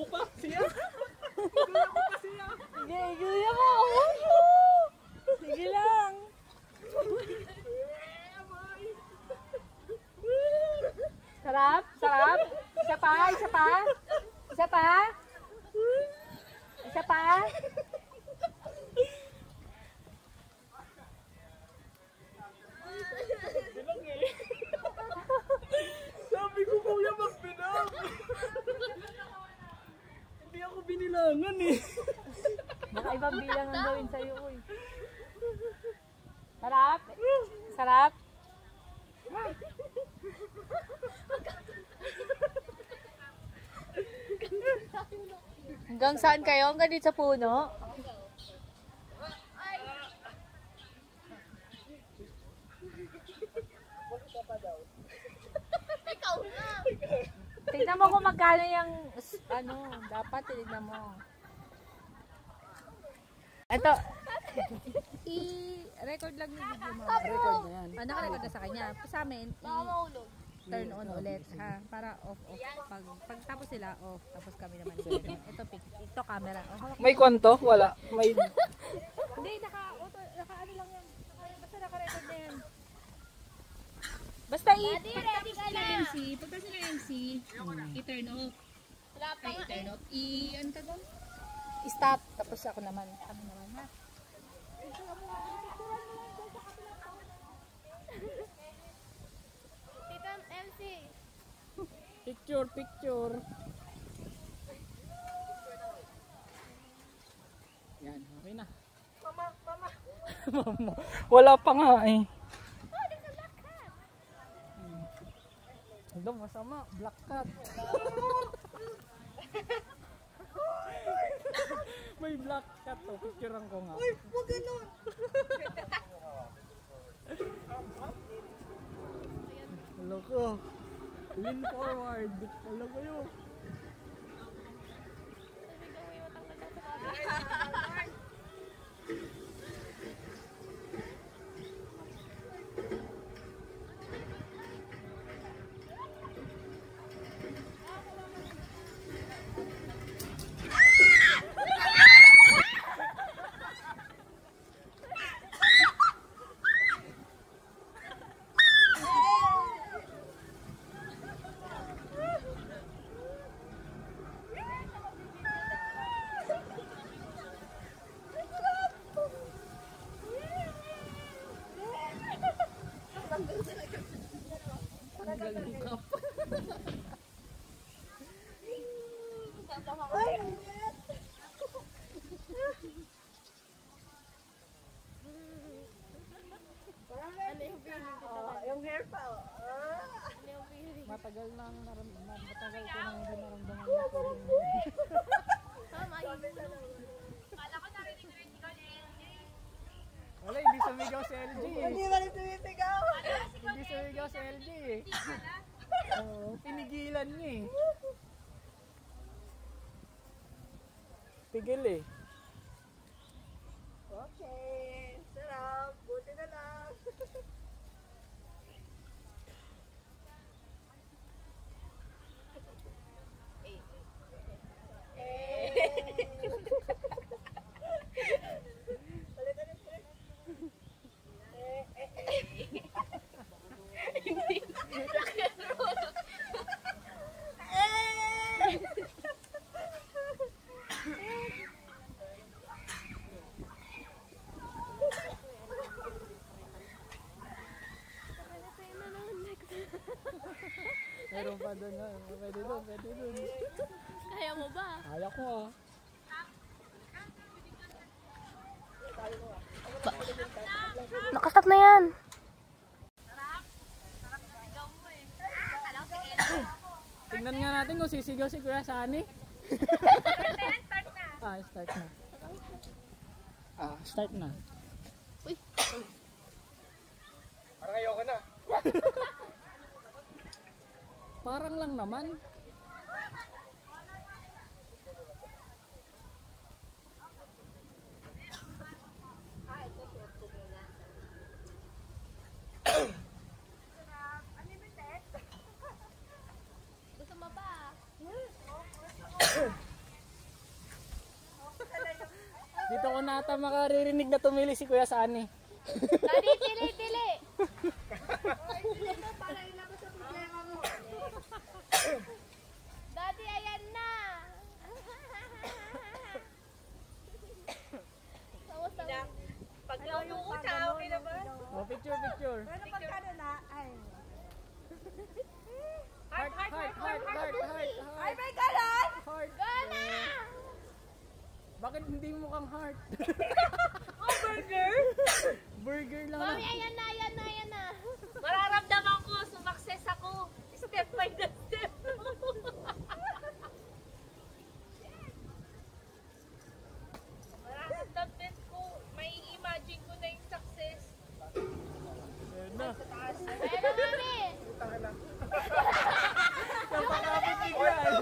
ko pa siya. Iguya ko pa siya. Sige, iguya mo. Sige lang. Sarap, sarap. Isa pa, isa pa. Isa pa. Isa pa. Bilang eh. Sabi ko kuya magbilang. Hindi ako binilangan eh. Baka ibang bilang ang gawin sa'yo, uy. Sarap. Sarap. Hanggang saan kayo? Hanggang dito sa puno? Tignan mo kung magkano yung ano, dapat tignan mo. Ito. I-record lang yung video mo. Record na yan. Naka-record na sa kanya. Sa amin, turn on ulit ha. Para off. Pag tapos sila off, tapos kami naman. Ito camera. Oh, May kwanto? Wala. May... Hindi, naka ano lang yan. Basta naka-record na yan. Basta pagtapos nila MC, i-turn off. Ay, i-turn off. Ano ka doon? I-stop. Tapos ako naman. Kami naman ha. Tita MC. Picture. Yan, okay na. Mama. Wala pa nga eh. Ito, masama. Black cat. May black cat to. Picturean ko nga. Uy, huwag ganun. Hello ko. Lean forward. Hello kayo. Yung hair pa. Matagal ko nang hindi naramdaman na Kala ko narinig ko rin ikaw na LJ. wala, hindi sumigaw si LG eh. Hindi ba rin tumitigaw? Hindi sumigaw si LG eh. Oo, pinigilan niya eh. Pigil eh. Okay. Sarap. Buti na lang. Meron pa doon na. Pwede doon. Kaya mo ba? Kaya ko ah. Nakastop na yan. Tingnan nga natin kung sisigaw si Kuya Sani. Start na. Start na. Uy. Parang ayoko na. Parang lang naman. Gusto mo ba? Dito ko nata makaririnig na tumili si Kuya Sani. Daddy, tili. Daddy, ayan na. Pag naupo ka, okay na ba? Oh, picture. Pero pagkano na, ay. Heart. Ay, may ganon! Heart. Gana! Bakit hindi mo kang heart? Oh, burger? Burger lang. Mami, ayan na. Mararamdaman ko, sumakses ako. Step by step. Mararamdaman ko, may imagine ko na yung success. Ayan na. Ayan na, mami. Napakapit bigyan.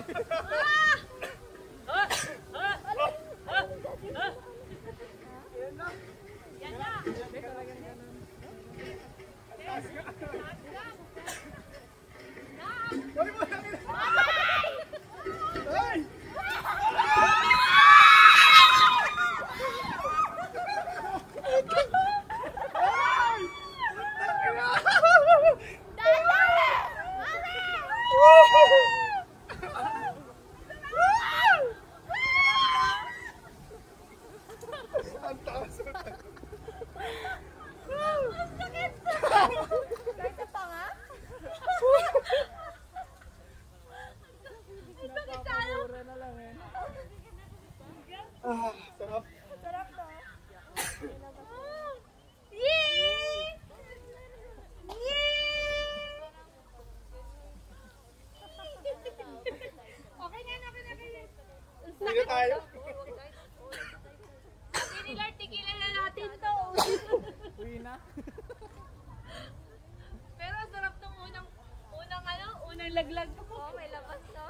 Yan na. Kahit sa panga? Napapamura na lang eh. Sarap. Sarap to. Yay! Okay na. Uwi na tayo. Sabi ni Lord, tigilan na natin to. Uwi na. Pero ang sarap nung unang laglag ko. Oh, may labas to.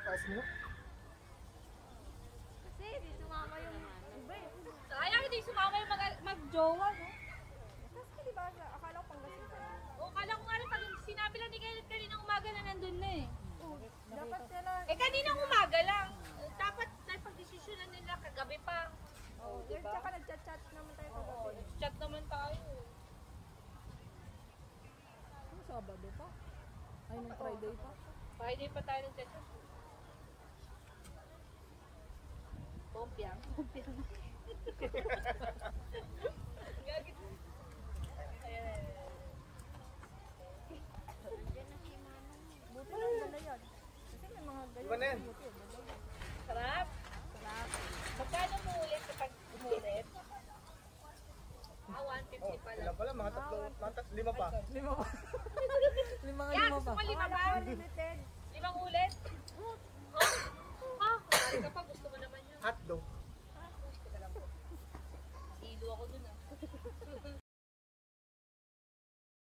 Taas mo. Kasi di sumama yung iba eh. Sayang hindi sumama yung mag-jowa, no? Kasi di ba, akala ko Pangasinan. O, kala ko nga rin pag sinabi lang ni Kenneth kaninang umaga na nandun na eh. Dapat sila, Kaninang umaga lang. Dapat pag-desisyonan nila kagabi pa. tsaka nagchat-chat naman tayo kagabi. Chat naman tayo. Ano, Sabado pa? Ay, nung Friday pa? Friday pa tayo nag-chat. Pompiang. Gagit. Ayan. Buti lang dala yan. Kasi may mga Iba ganyan. na yan. Sarap. Magkano mo ulit kapag umulit? 150 pa Ilan lang. pala? Mga lima pa. Lima pa. lima Yan, pa. gusto mo lima ba? Limited. 5 ulit? Kumari ka pa, gusto mo naman yun. Hotdog. Ilo ako dun ah.